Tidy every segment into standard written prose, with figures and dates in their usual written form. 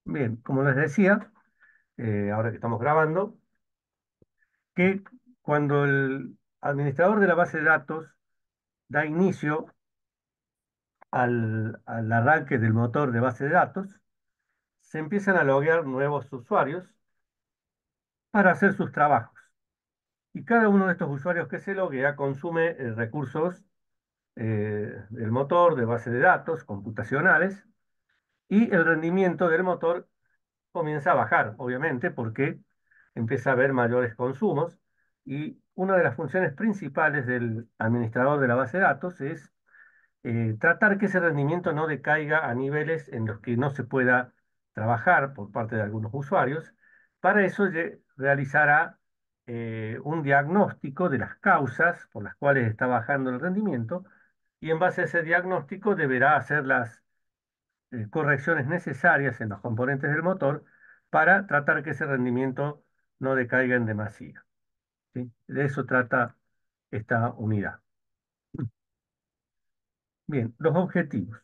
Bien, como les decía, ahora que estamos grabando, que cuando el administrador de la base de datos da inicio al arranque del motor de base de datos, se empiezan a loguear nuevos usuarios para hacer sus trabajos. Y cada uno de estos usuarios que se loguea consume recursos del motor de base de datos computacionales y el rendimiento del motor comienza a bajar, obviamente, porque empieza a haber mayores consumos y una de las funciones principales del administrador de la base de datos es tratar que ese rendimiento no decaiga a niveles en los que no se pueda trabajar por parte de algunos usuarios. Para eso realizará un diagnóstico de las causas por las cuales está bajando el rendimiento y en base a ese diagnóstico deberá hacer las correcciones necesarias en los componentes del motor para tratar que ese rendimiento no decaiga en demasía. ¿Sí? De eso trata esta unidad. Bien, los objetivos.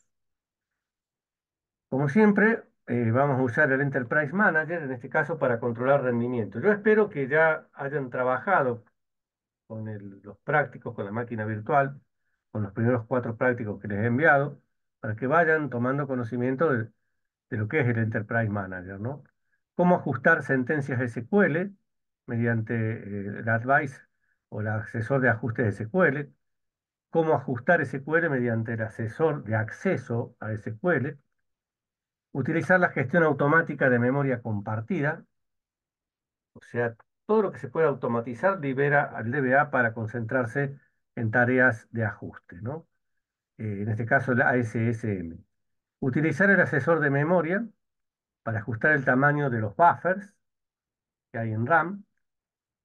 Como siempre, vamos a usar el Enterprise Manager, en este caso para controlar rendimiento. Yo espero que ya hayan trabajado con los prácticos, con la máquina virtual, con los primeros 4 prácticos que les he enviado, para que vayan tomando conocimiento de lo que es el Enterprise Manager, ¿no? Cómo ajustar sentencias SQL mediante el Advice o el asesor de ajuste de SQL, cómo ajustar SQL mediante el asesor de acceso a SQL, utilizar la gestión automática de memoria compartida, o sea, todo lo que se puede automatizar libera al DBA para concentrarse en tareas de ajuste, ¿no? En este caso el ASSM. Utilizar el asesor de memoria para ajustar el tamaño de los buffers que hay en RAM,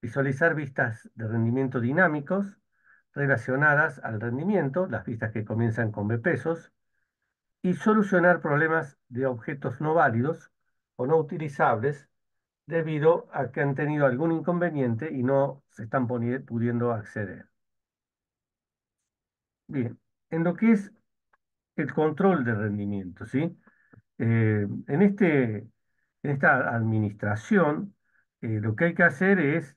visualizar vistas de rendimiento dinámicos relacionadas al rendimiento, las vistas que comienzan con B pesos, y solucionar problemas de objetos no válidos o no utilizables debido a que han tenido algún inconveniente y no se están pudiendo acceder. Bien, en lo que es el control de rendimiento, ¿sí? En esta administración, lo que hay que hacer es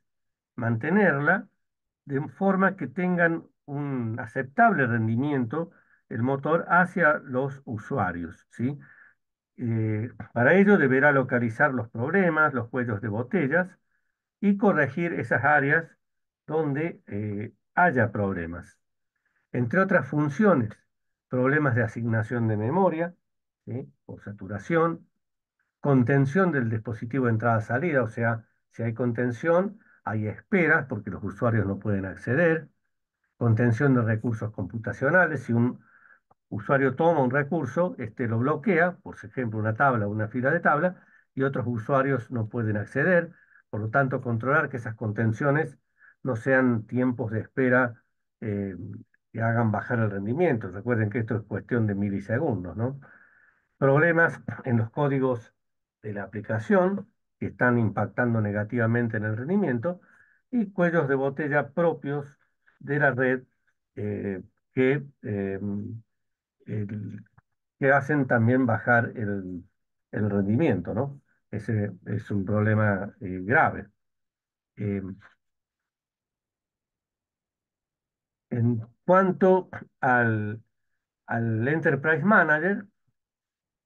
mantenerla de forma que tengan un aceptable rendimiento el motor hacia los usuarios, ¿sí? Para ello deberá localizar los problemas, los cuellos de botellas y corregir esas áreas donde haya problemas. Entre otras funciones, problemas de asignación de memoria, ¿sí? O saturación, contención del dispositivo de entrada-salida, o sea, si hay contención, hay esperas porque los usuarios no pueden acceder, contención de recursos computacionales, si un usuario toma un recurso, este lo bloquea, por ejemplo, una tabla o una fila de tabla, y otros usuarios no pueden acceder. Por lo tanto, controlar que esas contenciones no sean tiempos de espera eh, que hagan bajar el rendimiento. Recuerden que esto es cuestión de milisegundos, ¿no? Problemas en los códigos de la aplicación que están impactando negativamente en el rendimiento y cuellos de botella propios de la red eh, que el- que hacen también bajar el rendimiento, ¿no? Ese es un problema grave. Eh, en cuanto al, al Enterprise Manager,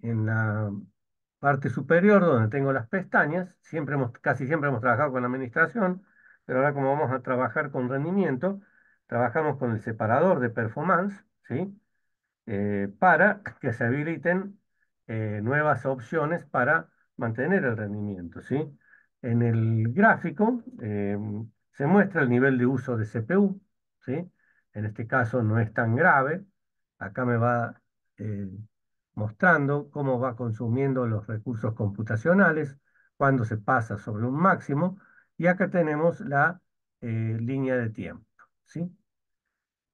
en la parte superior donde tengo las pestañas, casi siempre hemos trabajado con la administración, pero ahora como vamos a trabajar con rendimiento, trabajamos con el separador de performance, ¿sí? Para que se habiliten nuevas opciones para mantener el rendimiento, ¿sí? En el gráfico se muestra el nivel de uso de CPU, ¿sí? En este caso no es tan grave. Acá me va eh, mostrando cómo va consumiendo los recursos computacionales cuando se pasa sobre un máximo. Y acá tenemos la línea de tiempo, ¿sí?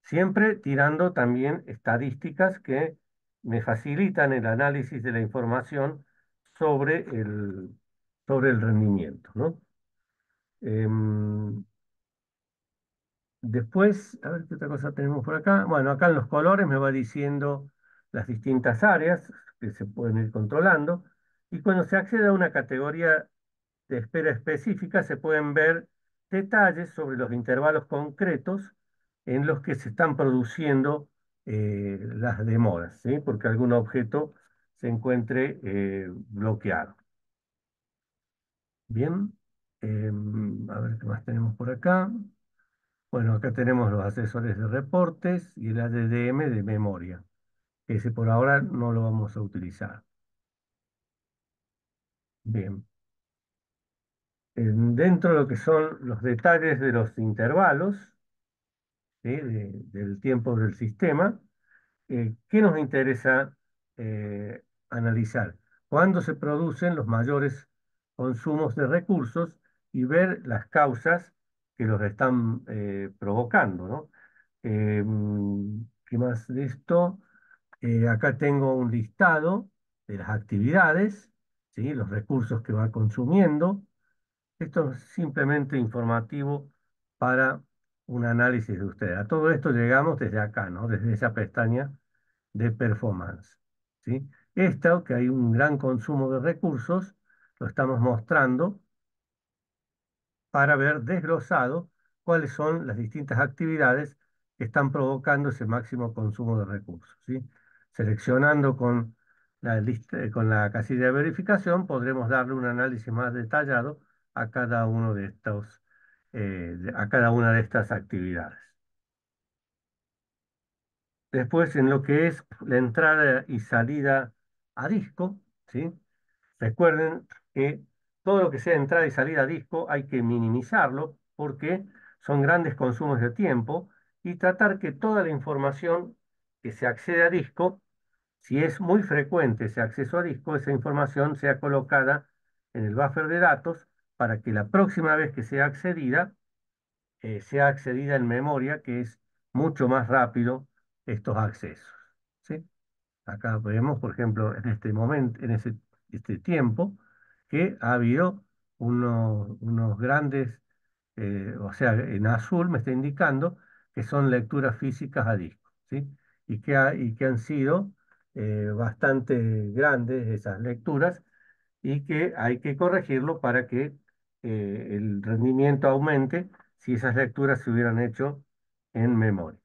Siempre tirando también estadísticas que me facilitan el análisis de la información sobre sobre el rendimiento, ¿no? Em, Después, a ver qué otra cosa tenemos por acá. Bueno, acá en los colores me va diciendo las distintas áreas que se pueden ir controlando. Y cuando se accede a una categoría de espera específica, se pueden ver detalles sobre los intervalos concretos en los que se están produciendo las demoras, ¿sí? Porque algún objeto se encuentre bloqueado. Bien, a ver qué más tenemos por acá. Bueno, acá tenemos los asesores de reportes y el ADDM de memoria, que ese por ahora no lo vamos a utilizar. Bien, dentro de lo que son los detalles de los intervalos, ¿sí? Del tiempo del sistema, ¿qué nos interesa analizar? ¿Cuándo se producen los mayores consumos de recursos y ver las causas que los están provocando, ¿no? ¿Qué más de esto? Acá tengo un listado de las actividades, ¿sí? Los recursos que va consumiendo. Esto es simplemente informativo para un análisis de ustedes. A todo esto llegamos desde acá, ¿no? Desde esa pestaña de performance, ¿sí? Esto, que hay un gran consumo de recursos, lo estamos mostrando para ver desglosado cuáles son las distintas actividades que están provocando ese máximo consumo de recursos, ¿sí? Seleccionando con la lista, con la casilla de verificación, podremos darle un análisis más detallado a cada uno de estos, a cada una de estas actividades. Después, en lo que es la entrada y salida a disco, ¿sí? Recuerden que todo lo que sea entrada y salida a disco hay que minimizarlo porque son grandes consumos de tiempo y tratar que toda la información que se accede a disco, si es muy frecuente ese acceso a disco, esa información sea colocada en el buffer de datos para que la próxima vez que sea accedida en memoria, que es mucho más rápido estos accesos. ¿Sí? Acá vemos, por ejemplo, en este momento, este tiempo, que ha habido unos grandes, o sea, en azul me está indicando que son lecturas físicas a disco, ¿sí? Y que han sido bastante grandes esas lecturas y que hay que corregirlo para que el rendimiento aumente si esas lecturas se hubieran hecho en memoria.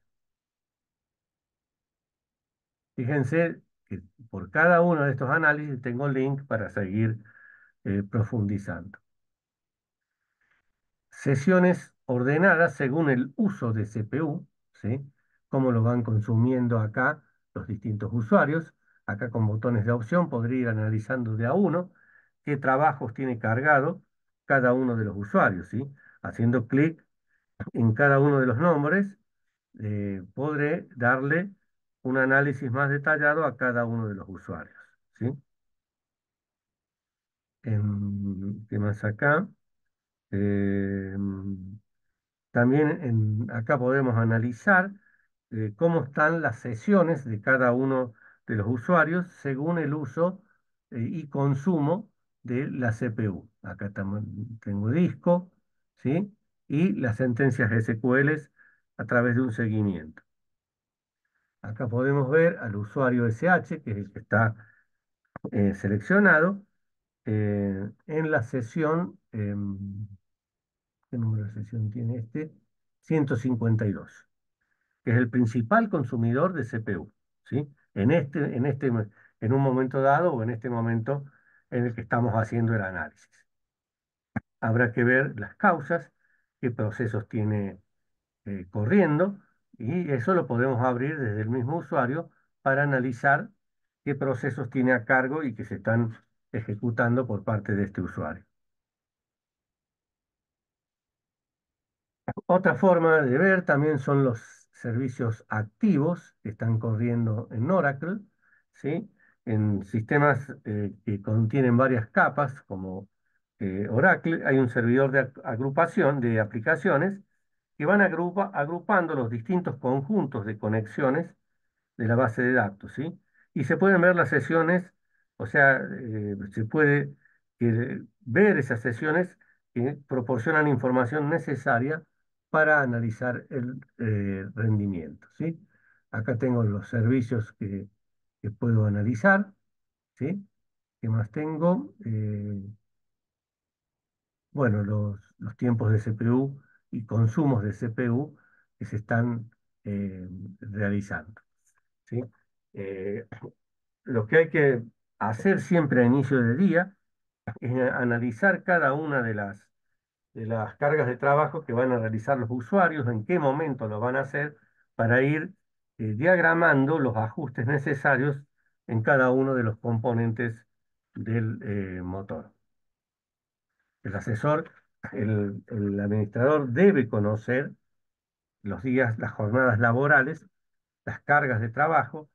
Fíjense que por cada uno de estos análisis tengo link para seguir profundizando. Sesiones ordenadas según el uso de CPU, ¿sí? Cómo lo van consumiendo acá los distintos usuarios. Acá con botones de opción podría ir analizando de a uno qué trabajos tiene cargado cada uno de los usuarios, ¿sí? Haciendo clic en cada uno de los nombres, podré darle un análisis más detallado a cada uno de los usuarios, ¿sí? ¿Qué más acá? Em, También acá podemos analizar cómo están las sesiones de cada uno de los usuarios según el uso y consumo de la CPU. Acá tengo disco, ¿sí? Y las sentencias SQL a través de un seguimiento. Acá podemos ver al usuario SH, que es el que está seleccionado, en la sesión, ¿qué número de sesión tiene este? 152, que es el principal consumidor de CPU, ¿sí? En un momento dado o en este momento en el que estamos haciendo el análisis. Habrá que ver las causas, qué procesos tiene corriendo, y eso lo podemos abrir desde el mismo usuario para analizar qué procesos tiene a cargo y que se están ejecutando por parte de este usuario. Otra forma de ver también son los servicios activos que están corriendo en Oracle, ¿sí? En sistemas que contienen varias capas, como Oracle, hay un servidor de agrupación de aplicaciones que van agrupando los distintos conjuntos de conexiones de la base de datos, ¿sí? Y se pueden ver las sesiones, o sea, se puede ver esas sesiones que proporcionan información necesaria para analizar el rendimiento, ¿sí? Acá tengo los servicios que puedo analizar, ¿sí? ¿Qué más tengo? Bueno, los tiempos de CPU y consumos de CPU que se están realizando, ¿sí? Eh, lo que hay que hacer siempre a inicio de día es analizar cada una de las cargas de trabajo que van a realizar los usuarios, en qué momento lo van a hacer, para ir diagramando los ajustes necesarios en cada uno de los componentes del motor. El asesor, el administrador debe conocer los días, las jornadas laborales, las cargas de trabajo,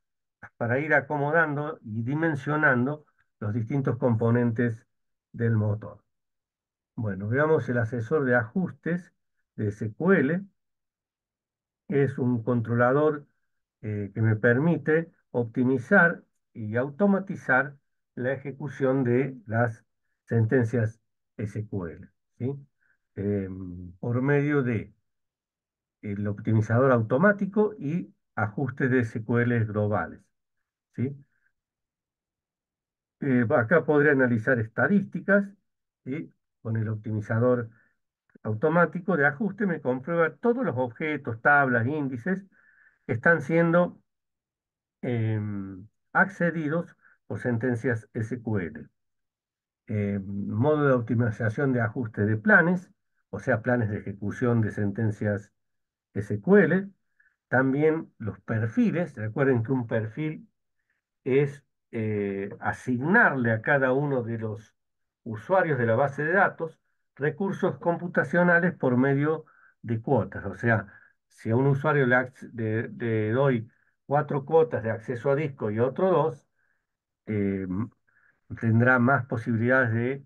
para ir acomodando y dimensionando los distintos componentes del motor. Bueno, veamos el asesor de ajustes de SQL. Es un controlador que me permite optimizar y automatizar la ejecución de las sentencias SQL, ¿sí? Por medio de el optimizador automático y ajustes de SQL globales, ¿sí? Acá podría analizar estadísticas, ¿sí? Con el optimizador automático de ajuste me comprueba todos los objetos, tablas, índices que están siendo accedidos por sentencias SQL. Modo de optimización de ajuste de planes, o sea, planes de ejecución de sentencias SQL. También los perfiles. Recuerden que un perfil es asignarle a cada uno de los usuarios de la base de datos recursos computacionales por medio de cuotas. O sea, si a un usuario le doy 4 cuotas de acceso a disco y otro dos, eh, tendrá más posibilidades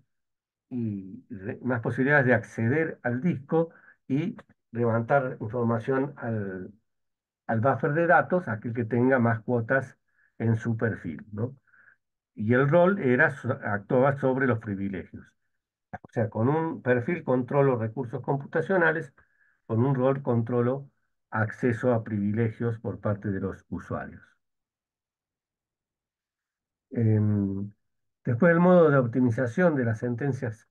de acceder al disco y levantar información al buffer de datos, aquel que tenga más cuotas en su perfil, ¿no? Y el rol actuaba sobre los privilegios. O sea, con un perfil controlo recursos computacionales, con un rol controlo acceso a privilegios por parte de los usuarios. Em, Después el modo de optimización de las sentencias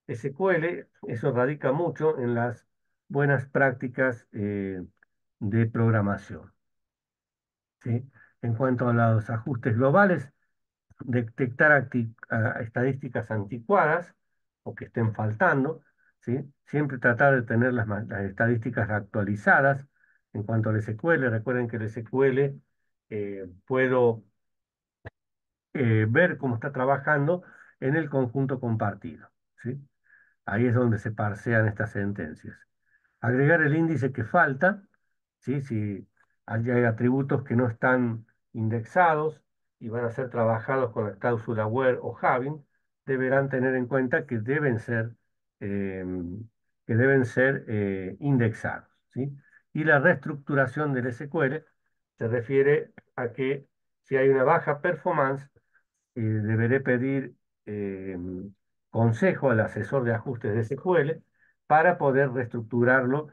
SQL, eso radica mucho en las buenas prácticas de programación, ¿sí? En cuanto a los ajustes globales, detectar estadísticas anticuadas o que estén faltando, ¿sí? Siempre tratar de tener las estadísticas actualizadas. En cuanto al SQL, recuerden que el SQL puedo ver cómo está trabajando en el conjunto compartido, ¿sí? Ahí es donde se parsean estas sentencias. Agregar el índice que falta, ¿sí? Si hay atributos que no están indexados y van a ser trabajados con la cláusula where o having, deberán tener en cuenta eh, que deben ser indexados, ¿sí? Y la reestructuración del SQL se refiere a que si hay una baja performance, deberé pedir eh, consejo al asesor de ajustes de SQL para poder reestructurarlo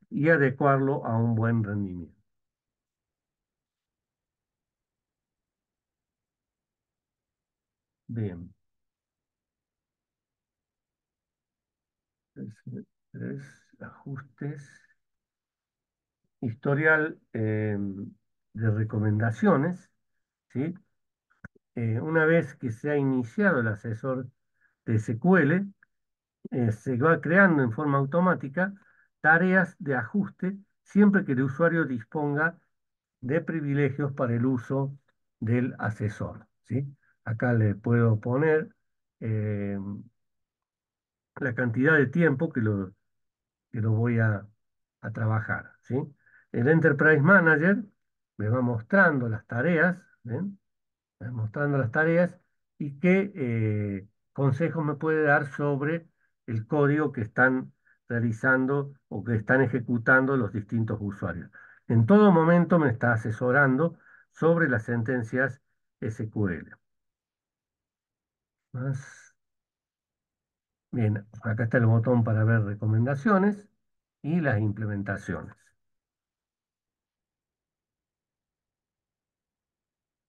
y adecuarlo a un buen rendimiento. Bien, tres ajustes. Historial de recomendaciones, ¿sí? Una vez que se ha iniciado el asesor de SQL, se va creando en forma automática tareas de ajuste siempre que el usuario disponga de privilegios para el uso del asesor, ¿sí? Acá le puedo poner eh, la cantidad de tiempo que lo voy a trabajar, ¿sí? El Enterprise Manager me va mostrando las tareas, ¿ven? Me va mostrando las tareas y qué consejos me puede dar sobre el código que están realizando o que están ejecutando los distintos usuarios. En todo momento me está asesorando sobre las sentencias SQL. Más. Bien, acá está el botón para ver recomendaciones y las implementaciones.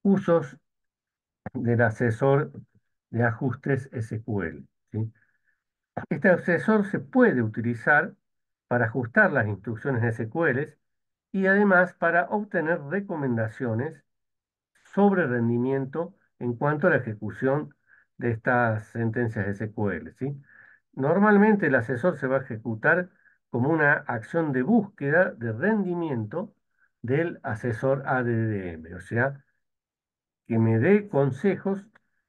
Usos del asesor de ajustes SQL, ¿sí? Este asesor se puede utilizar para ajustar las instrucciones SQL y además para obtener recomendaciones sobre rendimiento en cuanto a la ejecución de estas sentencias SQL, ¿sí? Normalmente el asesor se va a ejecutar como una acción de búsqueda de rendimiento del asesor ADDM, o sea, que me dé consejos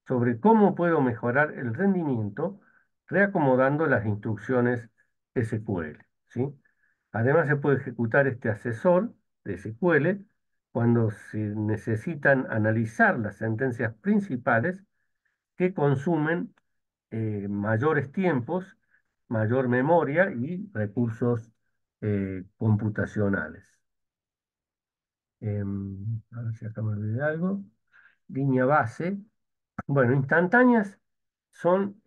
sobre cómo puedo mejorar el rendimiento reacomodando las instrucciones SQL, ¿sí? Además, se puede ejecutar este asesor de SQL cuando se necesitan analizar las sentencias principales que consumen mayores tiempos, mayor memoria y recursos computacionales. A ver si acá me olvidé de algo. Línea base. Bueno, instantáneas son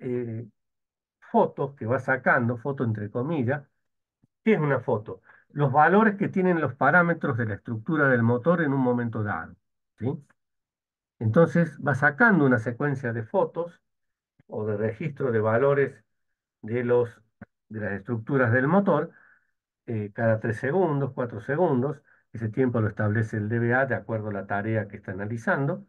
fotos que va sacando, foto entre comillas. ¿Qué es una foto? Los valores que tienen los parámetros de la estructura del motor en un momento dado, ¿sí? Entonces va sacando una secuencia de fotos o de registro de valores de de las estructuras del motor cada 3 segundos, 4 segundos. Ese tiempo lo establece el DBA de acuerdo a la tarea que está analizando.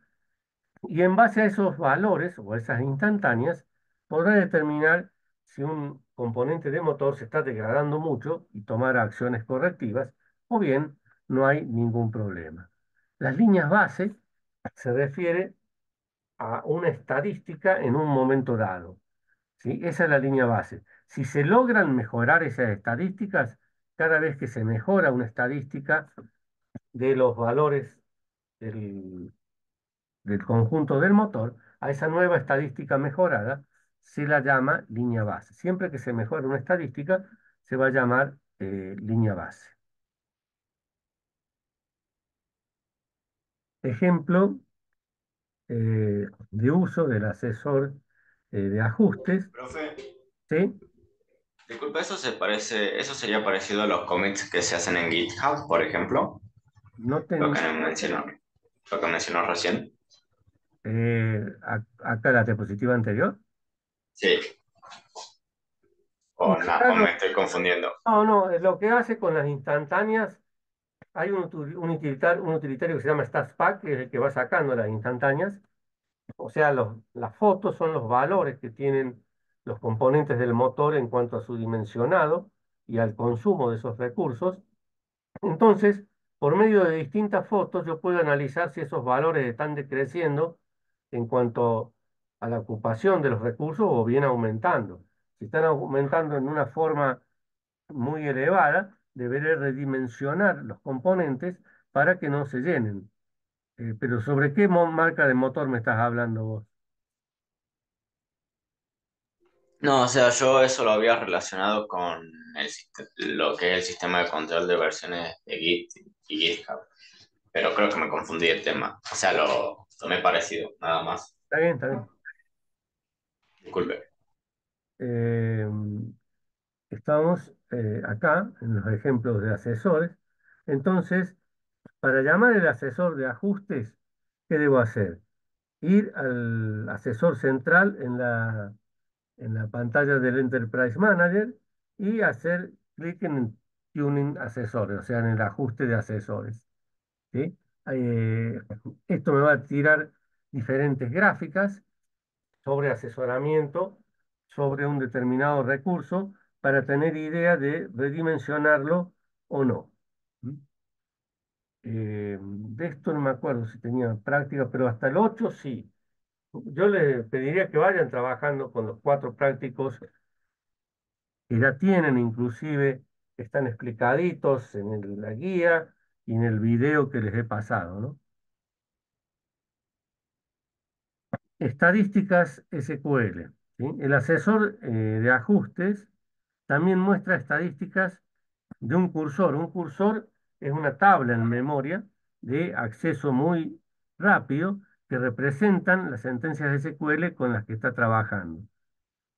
Y en base a esos valores o a esas instantáneas, podrá determinar si un componente de motor se está degradando mucho y tomar acciones correctivas, o bien no hay ningún problema. Las líneas base se refiere a una estadística en un momento dado, ¿sí? Esa es la línea base. Si se logran mejorar esas estadísticas, cada vez que se mejora una estadística de los valores del del conjunto del motor, a esa nueva estadística mejorada se la llama línea base. Siempre que se mejore una estadística, se va a llamar línea base. Ejemplo de uso del asesor de ajustes, Profe, ¿sí? disculpa, eso sería parecido a los commits que se hacen en GitHub, por ejemplo, No lo ten- que mencionó, lo que mencionó recién. acá la diapositiva anterior. Sí, Y o no, acá o me estoy confundiendo. no, lo que hace con las instantáneas, hay un utilitario que se llama StatsPack, que es el que va sacando las instantáneas. O sea, las fotos son los valores que tienen los componentes del motor en cuanto a su dimensionado y al consumo de esos recursos. Entonces, por medio de distintas fotos, yo puedo analizar si esos valores están decreciendo en cuanto a la ocupación de los recursos o bien aumentando. Si están aumentando en una forma muy elevada, deberé redimensionar los componentes para que no se llenen. Pero ¿sobre qué marca de motor me estás hablando vos? No, o sea, yo eso lo había relacionado con lo que es el sistema de control de versiones de Git y GitHub, pero creo que me confundí el tema. O sea, lo tomé parecido, nada más. Está bien, está bien. Disculpe. Eh, Estamos acá en los ejemplos de asesores. Entonces, para llamar el asesor de ajustes, ¿qué debo hacer? Ir al asesor central en la pantalla del Enterprise Manager y hacer clic en el Tuning Asesores, o sea, en el ajuste de asesores, ¿sí? Eh, Esto me va a tirar diferentes gráficas sobre asesoramiento sobre un determinado recurso para tener idea de redimensionarlo o no. ¿Mm? De esto no me acuerdo si tenía práctica, pero hasta el 8 sí. Yo les pediría que vayan trabajando con los 4 prácticos que ya tienen, inclusive están explicaditos en la guía y en el video que les he pasado, ¿no? Estadísticas SQL, ¿sí? El asesor de ajustes también muestra estadísticas de un cursor. Un cursor es una tabla en memoria de acceso muy rápido que representan las sentencias de SQL con las que está trabajando,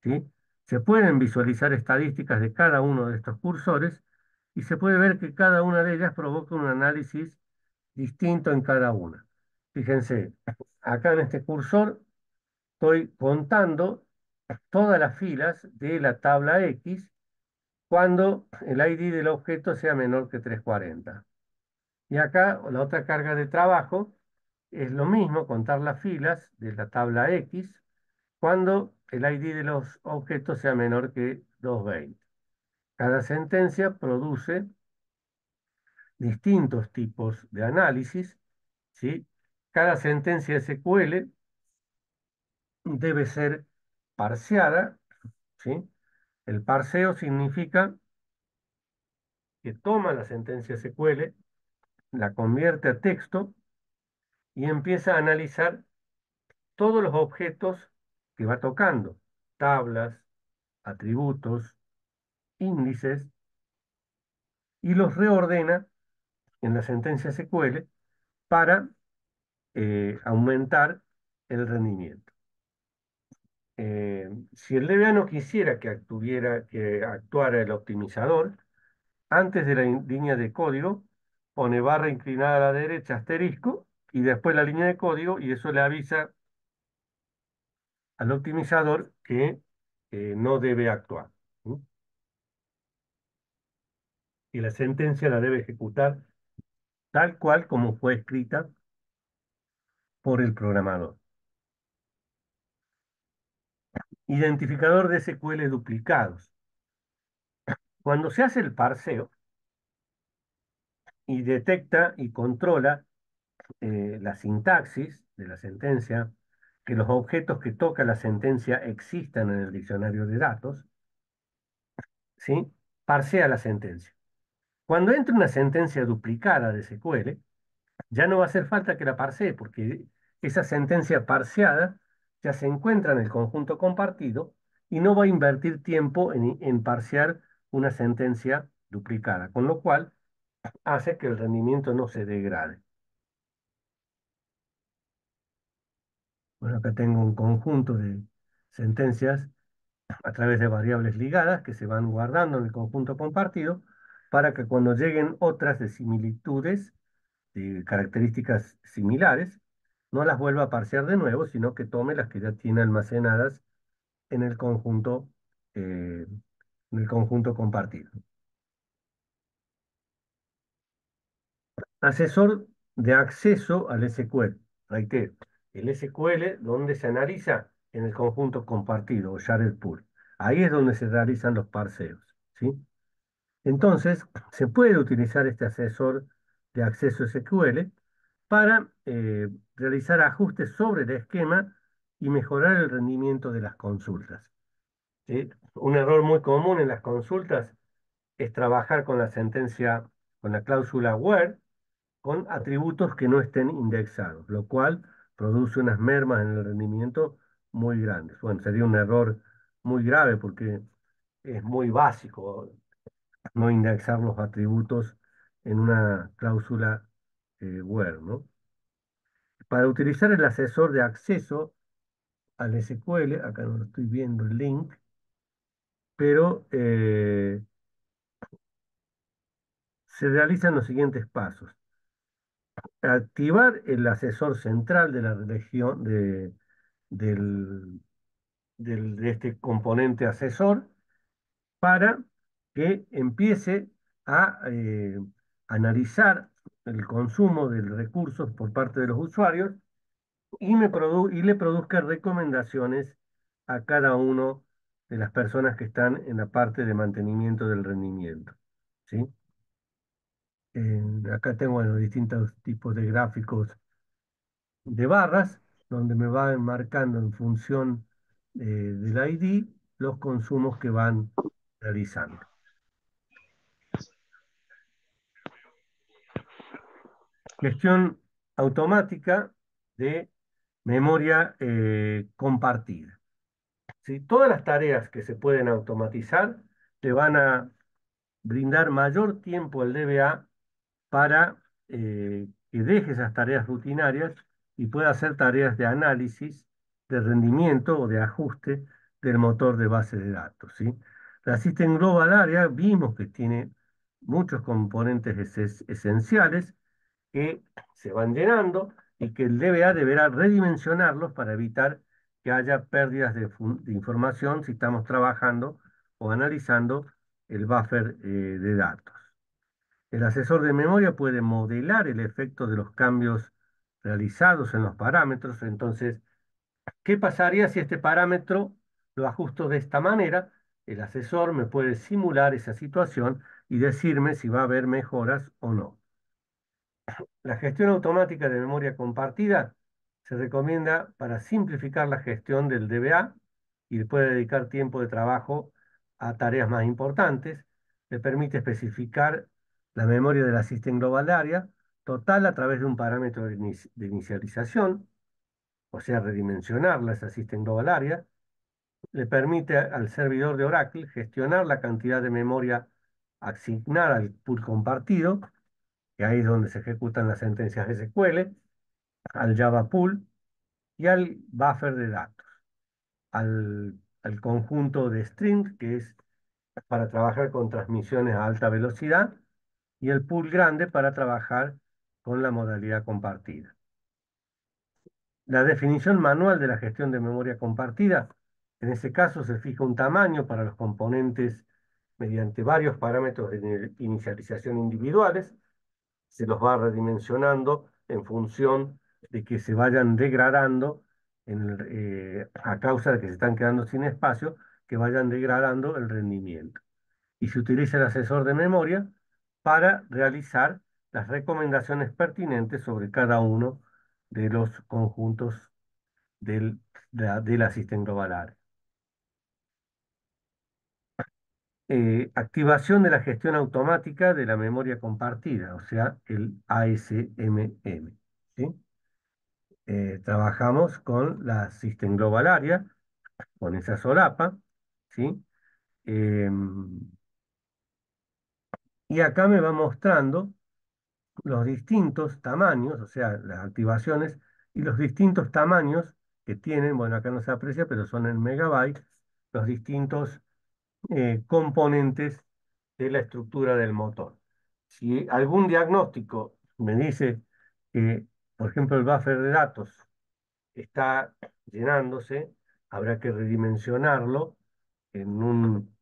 ¿sí? Se pueden visualizar estadísticas de cada uno de estos cursores y se puede ver que cada una de ellas provoca un análisis distinto en cada una. Fíjense, acá en este cursor estoy contando todas las filas de la tabla X cuando el ID del objeto sea menor que 340. Y acá la otra carga de trabajo es lo mismo, contar las filas de la tabla X cuando el ID de los objetos sea menor que 220. Cada sentencia produce distintos tipos de análisis, ¿sí? Cada sentencia SQL debe ser parseada, ¿sí? El parseo significa que toma la sentencia SQL, la convierte a texto y empieza a analizar todos los objetos que va tocando, tablas, atributos, índices, y los reordena en la sentencia SQL para aumentar el rendimiento. Si el DBA no quisiera que actuara el optimizador, antes de la línea de código pone barra inclinada a la derecha, asterisco, y después la línea de código, y eso le avisa al optimizador que no debe actuar. ¿Sí? Y la sentencia la debe ejecutar tal cual como fue escrita por el programador. Identificador de SQL duplicados. Cuando se hace el parseo y detecta y controla la sintaxis de la sentencia, que los objetos que toca la sentencia existan en el diccionario de datos, ¿sí? Parsea la sentencia. Cuando entre una sentencia duplicada de SQL, ya no va a hacer falta que la parsee, porque esa sentencia parseada ya se encuentra en el conjunto compartido y no va a invertir tiempo en parsear una sentencia duplicada, con lo cual hace que el rendimiento no se degrade. Bueno, acá tengo un conjunto de sentencias a través de variables ligadas que se van guardando en el conjunto compartido para que cuando lleguen otras de similitudes, de características similares, no las vuelva a parsear de nuevo, sino que tome las que ya tiene almacenadas en eh, en el conjunto compartido. Asesor de acceso al SQL. Reitero, el SQL, donde se analiza en el conjunto compartido o shared pool. Ahí es donde se realizan los parseos, ¿sí? Entonces, se puede utilizar este asesor de acceso SQL para realizar ajustes sobre el esquema y mejorar el rendimiento de las consultas, ¿sí? Un error muy común en las consultas es trabajar con la sentencia, con la cláusula where, con atributos que no estén indexados, lo cual produce unas mermas en el rendimiento muy grandes. Bueno, sería un error muy grave porque es muy básico no indexar los atributos en una cláusula where, ¿no? Para utilizar el asesor de acceso al SQL, acá no lo estoy viendo el link, pero se realizan los siguientes pasos. Activar el asesor central de la región del, de este componente asesor para que empiece a analizar el consumo de recursos por parte de los usuarios y le produzca recomendaciones a cada uno de las personas que están en la parte de mantenimiento del rendimiento. ¿Sí? Acá tengo bueno, distintos tipos de gráficos de barras, donde me van marcando en función del ID los consumos que van realizando. Gestión automática de memoria compartida. ¿Sí? Todas las tareas que se pueden automatizar le van a brindar mayor tiempo al DBA para que deje esas tareas rutinarias y pueda hacer tareas de análisis, de rendimiento o de ajuste del motor de base de datos, ¿sí? La System Global Area vimos que tiene muchos componentes esenciales que se van llenando y que el DBA deberá redimensionarlos para evitar que haya pérdidas de información si estamos trabajando o analizando el buffer de datos. El asesor de memoria puede modelar el efecto de los cambios realizados en los parámetros. Entonces, ¿qué pasaría si este parámetro lo ajusto de esta manera? El asesor me puede simular esa situación y decirme si va a haber mejoras o no. La gestión automática de memoria compartida se recomienda para simplificar la gestión del DBA y le puede dedicar tiempo de trabajo a tareas más importantes. Le permite especificar la memoria de la System Global Area total a través de un parámetro de inicialización, o sea, redimensionarla esa System Global Area. Le permite al servidor de Oracle gestionar la cantidad de memoria asignada al pool compartido, que ahí es donde se ejecutan las sentencias SQL, al Java Pool y al buffer de datos, al conjunto de strings, que es para trabajar con transmisiones a alta velocidad, y el pool grande para trabajar con la modalidad compartida. La definición manual de la gestión de memoria compartida, en ese caso se fija un tamaño para los componentes mediante varios parámetros de inicialización individuales, se los va redimensionando en función de que se vayan degradando a causa de que se están quedando sin espacio, que vayan degradando el rendimiento. Y se utiliza el asesor de memoria para realizar las recomendaciones pertinentes sobre cada uno de los conjuntos del Assistant Global Area. Activación de la gestión automática de la memoria compartida, o sea, el ASMM. ¿Sí? Trabajamos con la System Global Area, con esa solapa, ¿sí? Em, y acá me va mostrando los distintos tamaños, o sea, las activaciones y los distintos tamaños que tienen, bueno, acá no se aprecia, pero son en megabytes, los distintos componentes de la estructura del motor. Si algún diagnóstico me dice que, por ejemplo, el buffer de datos está llenándose, habrá que redimensionarlo en un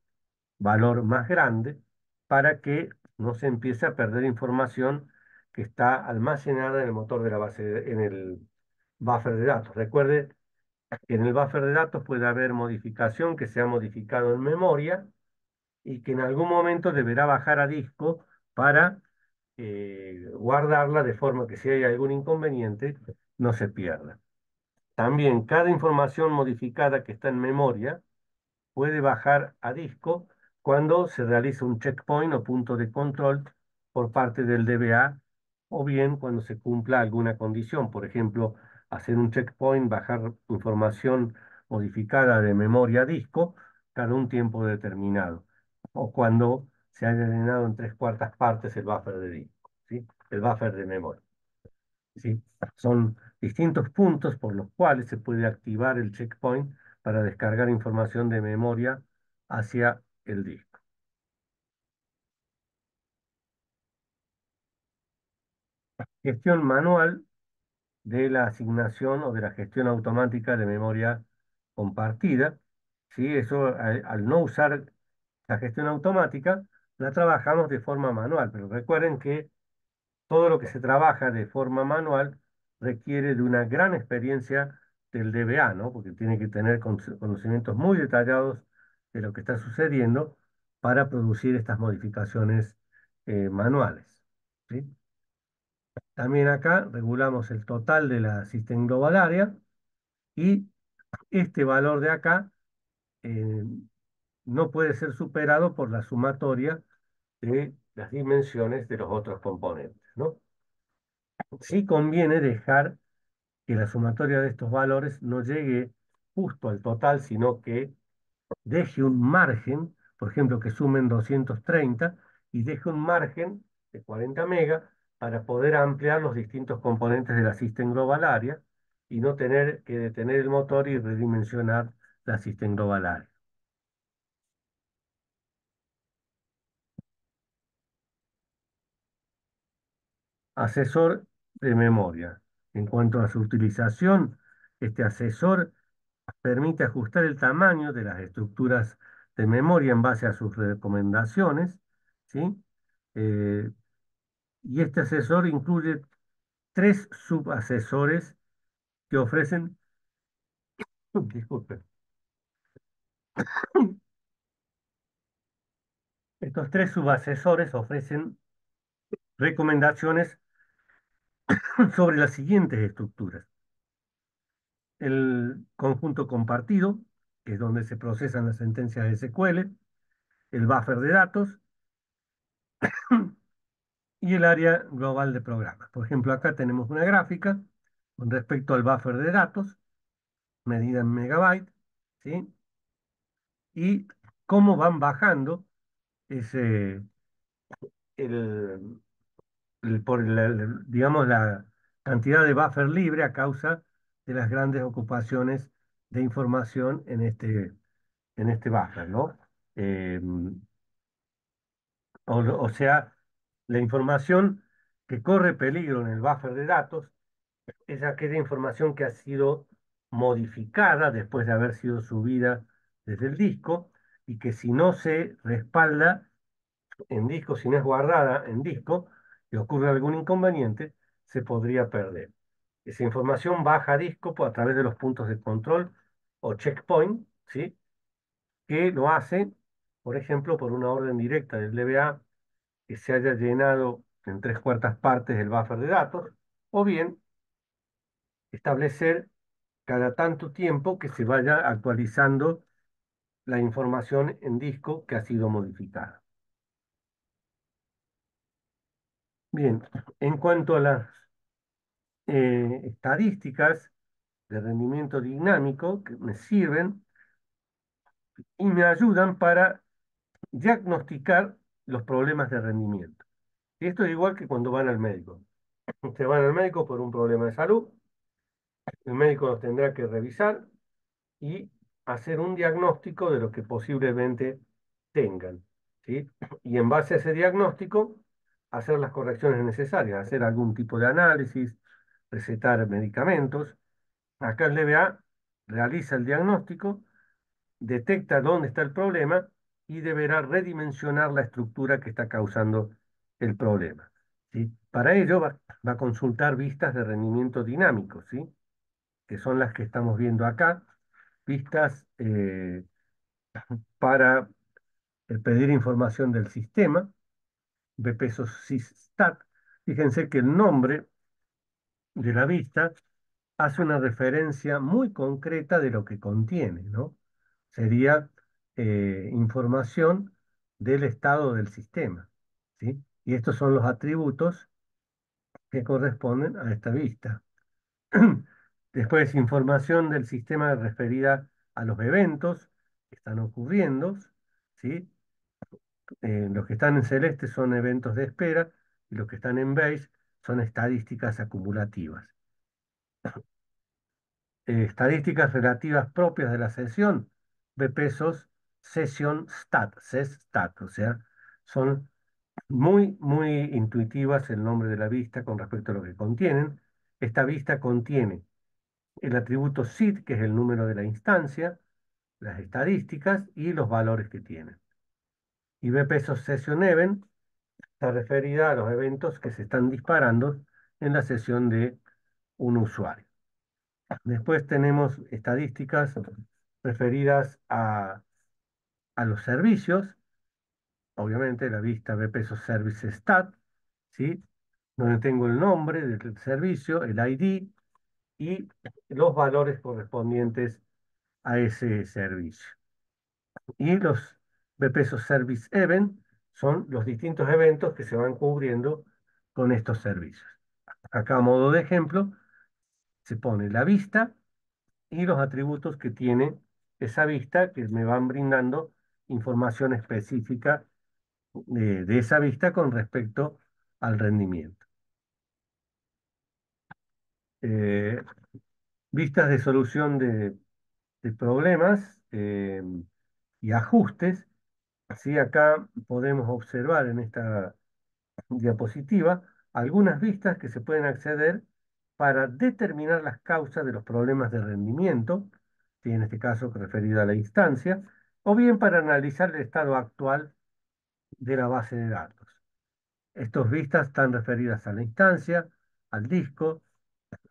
valor más grande para que no se empiece a perder información que está almacenada en el motor de la base, en el buffer de datos. Recuerde que en el buffer de datos puede haber modificación que se ha modificado en memoria y que en algún momento deberá bajar a disco para guardarla de forma que si hay algún inconveniente no se pierda. También cada información modificada que está en memoria puede bajar a disco cuando se realiza un checkpoint o punto de control por parte del DBA o bien cuando se cumpla alguna condición. Por ejemplo, hacer un checkpoint, bajar información modificada de memoria a disco cada un tiempo determinado. O cuando se haya llenado en tres cuartas partes el buffer de disco, ¿sí? El buffer de memoria. ¿Sí? Son distintos puntos por los cuales se puede activar el checkpoint para descargar información de memoria hacia el disco. Gestión manual de la asignación o de la gestión automática de memoria compartida. ¿Sí? Eso, al no usar la gestión automática, la trabajamos de forma manual, pero recuerden que todo lo que se trabaja de forma manual requiere de una gran experiencia del DBA, ¿no? Porque tiene que tener conocimientos muy detallados de lo que está sucediendo para producir estas modificaciones manuales, ¿sí? También acá regulamos el total de la System Global Area y este valor de acá eh, no puede ser superado por la sumatoria de las dimensiones de los otros componentes, ¿no? Sí conviene dejar que la sumatoria de estos valores no llegue justo al total, sino que deje un margen, por ejemplo, que sumen 230 y deje un margen de 40 megas para poder ampliar los distintos componentes de la System Global Area y no tener que detener el motor y redimensionar la System Global Area. Asesor de memoria. En cuanto a su utilización, este asesor permite ajustar el tamaño de las estructuras de memoria en base a sus recomendaciones, ¿sí? Eh, y este asesor incluye tres subasesores que ofrecen, disculpe, estos tres subasesores ofrecen recomendaciones sobre las siguientes estructuras. El conjunto compartido, que es donde se procesan las sentencias de SQL, el buffer de datos y el área global de programas. Por ejemplo, acá tenemos una gráfica con respecto al buffer de datos, medida en megabytes, ¿sí? Y cómo van bajando ese, el, digamos, la cantidad de buffer libre a causa de las grandes ocupaciones de información en este buffer, ¿no? Eh, o sea, la información que corre peligro en el buffer de datos es aquella información que ha sido modificada después de haber sido subida desde el disco y que si no se respalda en disco, si no es guardada en disco y ocurre algún inconveniente, se podría perder. Esa información baja a disco a través de los puntos de control o checkpoint, ¿sí? Que lo hace, por ejemplo, por una orden directa del DBA que se haya llenado en tres cuartas partes el buffer de datos, o bien establecer cada tanto tiempo que se vaya actualizando la información en disco que ha sido modificada. Bien, en cuanto a las estadísticas de rendimiento dinámico que me sirven y me ayudan para diagnosticar los problemas de rendimiento. Y esto es igual que cuando van al médico. Ustedes van al médico por un problema de salud, el médico los tendrá que revisar y hacer un diagnóstico de lo que posiblemente tengan, ¿sí? Y en base a ese diagnóstico, hacer las correcciones necesarias, hacer algún tipo de análisis, recetar medicamentos. Acá el DBA realiza el diagnóstico, detecta dónde está el problema y deberá redimensionar la estructura que está causando el problema, ¿sí? Para ello va a consultar vistas de rendimiento dinámico, ¿sí? Que son las que estamos viendo acá, vistas para pedir información del sistema, BPSOS SysStat. Fíjense que el nombre de la vista hace una referencia muy concreta de lo que contiene, ¿no? Sería información del estado del sistema, ¿sí? Y estos son los atributos que corresponden a esta vista. Después, información del sistema referida a los eventos que están ocurriendo, ¿sí? Los que están en celeste son eventos de espera y los que están en beige son estadísticas acumulativas. Estadísticas relativas propias de la sesión, BPSOS Session Stat, SES-Stat, o sea, son muy intuitivas el nombre de la vista con respecto a lo que contienen. Esta vista contiene el atributo SID, que es el número de la instancia, las estadísticas y los valores que tienen. Y BPSOS Session Event está referida a los eventos que se están disparando en la sesión de un usuario. Después tenemos estadísticas referidas a los servicios, obviamente la vista BPSOS Service Stat, ¿sí? Donde tengo el nombre del servicio, el ID y los valores correspondientes a ese servicio. Y los BPSOS Service Event son los distintos eventos que se van cubriendo con estos servicios. Acá a modo de ejemplo, se pone la vista y los atributos que tiene esa vista que me van brindando información específica de esa vista con respecto al rendimiento. Eh, Vistas de solución de problemas y ajustes. Así acá podemos observar en esta diapositiva algunas vistas que se pueden acceder para determinar las causas de los problemas de rendimiento ¿sí? En este caso referida a la instancia, o bien para analizar el estado actual de la base de datos. Estos vistas están referidas a la instancia, al disco,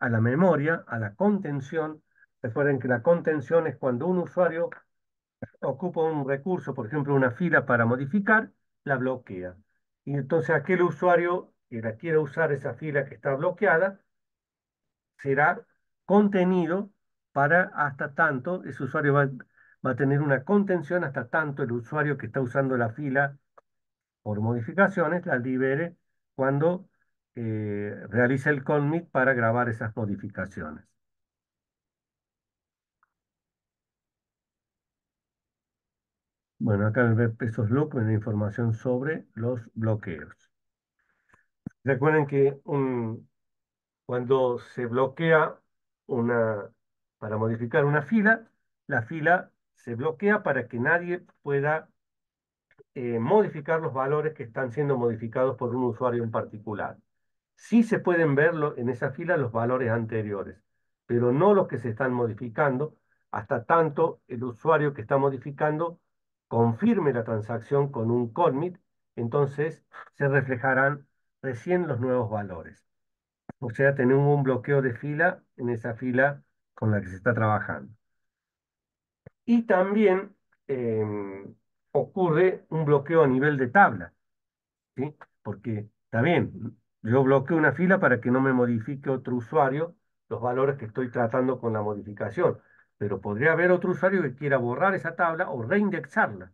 a la memoria, a la contención. Recuerden que la contención es cuando un usuario ocupa un recurso, por ejemplo, una fila para modificar, la bloquea. Y entonces aquel usuario que la quiera usar esa fila que está bloqueada será contenido para hasta tanto, ese usuario va a tener una contención hasta tanto el usuario que está usando la fila por modificaciones la libere cuando realice el commit para grabar esas modificaciones. Bueno, acá en el esos loop me da información sobre los bloqueos. Recuerden que cuando se bloquea una, para modificar una fila, la fila se bloquea para que nadie pueda modificar los valores que están siendo modificados por un usuario en particular. Sí se pueden ver en esa fila los valores anteriores, pero no los que se están modificando, hasta tanto el usuario que está modificando confirme la transacción con un commit, entonces se reflejarán recién los nuevos valores. O sea, tenemos un bloqueo de fila en esa fila con la que se está trabajando. Y también ocurre un bloqueo a nivel de tabla, ¿sí? Porque está bien, yo bloqueo una fila para que no me modifique otro usuario los valores que estoy tratando con la modificación, pero podría haber otro usuario que quiera borrar esa tabla o reindexarla,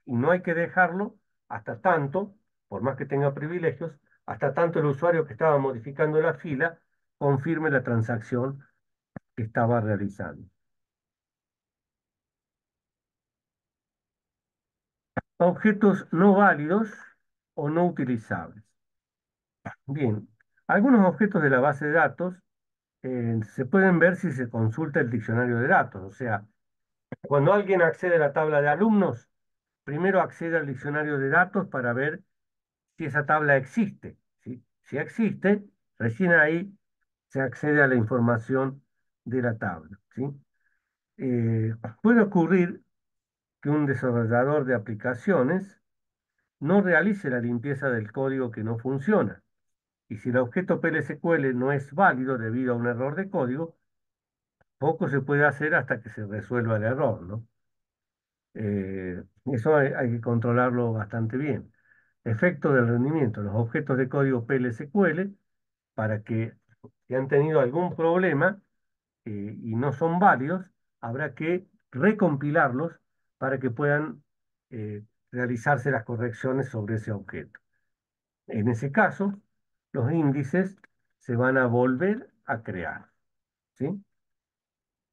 y no hay que dejarlo hasta tanto, por más que tenga privilegios, hasta tanto el usuario que estaba modificando la fila confirme la transacción que estaba realizando. Objetos no válidos o no utilizables. Bien, algunos objetos de la base de datos se pueden ver si se consulta el diccionario de datos. O sea, cuando alguien accede a la tabla de alumnos, primero accede al diccionario de datos para ver si esa tabla existe, ¿sí? Si existe, recién ahí se accede a la información de la tabla, ¿sí? Eh, Puede ocurrir que un desarrollador de aplicaciones no realice la limpieza del código que no funciona. Y si el objeto PLSQL no es válido debido a un error de código, poco se puede hacer hasta que se resuelva el error, ¿no? Eso hay que controlarlo bastante bien. Efecto del rendimiento. Los objetos de código PLSQL, para que si han tenido algún problema y no son válidos, habrá que recompilarlos para que puedan realizarse las correcciones sobre ese objeto. En ese caso, los índices se van a volver a crear, ¿sí?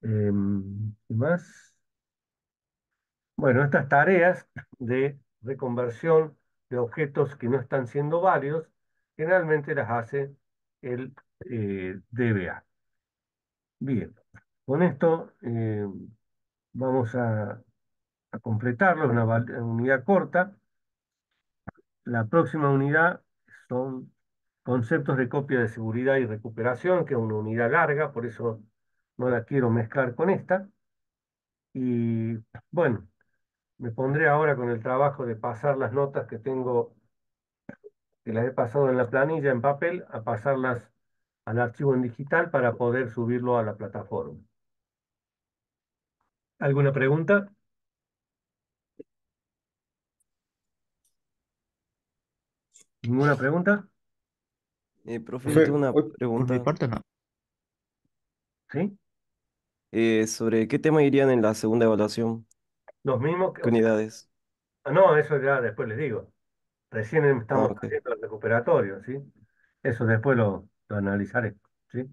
¿Qué más? Bueno, estas tareas de reconversión de objetos que no están siendo válidos, generalmente las hace el DBA. Bien, con esto vamos a completarlo, es una unidad corta. La próxima unidad son conceptos de copia de seguridad y recuperación, que es una unidad larga, por eso no la quiero mezclar con esta. Y bueno, me pondré ahora con el trabajo de pasar las notas que tengo, que las he pasado en la planilla en papel, a pasarlas al archivo en digital para poder subirlo a la plataforma. ¿Alguna pregunta? ¿Ninguna pregunta? Profe, yo tengo Profe, una hoy por mi pregunta parte no. ¿Sí? sobre qué tema irían en la segunda evaluación, Los mismos, qué unidades. no, eso ya después les digo. Recién Ah, estamos ok. haciendo el recuperatorio, ¿sí? Eso después lo analizaré, ¿sí?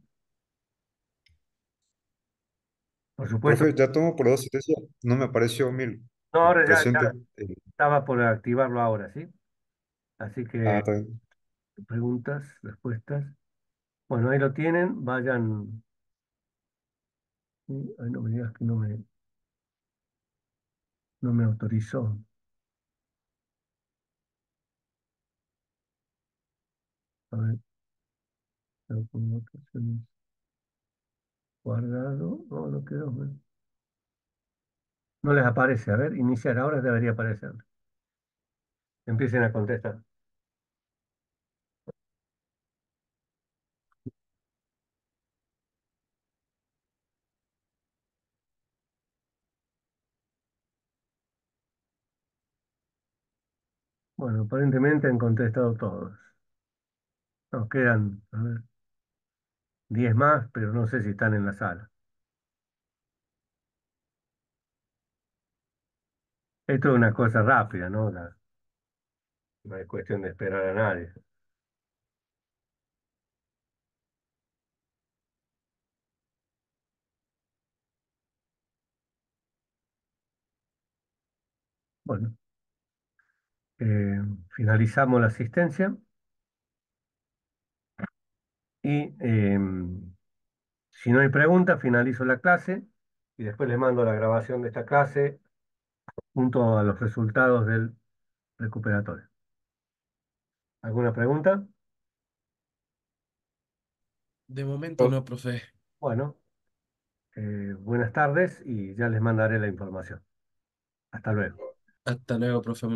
Por supuesto. Profe, ya tomo por la asistencia. No me apareció mi No, ahora ya presente. estaba por activarlo ahora, ¿sí? Así que Está bien. preguntas, respuestas. Bueno, ahí lo tienen. Vayan. Ay, no me digas que no me autorizó. A ver, lo pongo votaciones guardado. No, no quedó. No les aparece. A ver, iniciar ahora debería aparecer. Empiecen a contestar. Bueno, aparentemente han contestado todos. Nos quedan, a ver, 10 más, pero no sé si están en la sala. Esto es una cosa rápida, ¿no? No es cuestión de esperar a nadie. Bueno, eh, finalizamos la asistencia y si no hay preguntas, finalizo la clase y después les mando la grabación de esta clase junto a los resultados del recuperatorio. ¿Alguna pregunta? De momento no, profe. Bueno, buenas tardes y ya les mandaré la información. Hasta luego. Hasta luego, profe.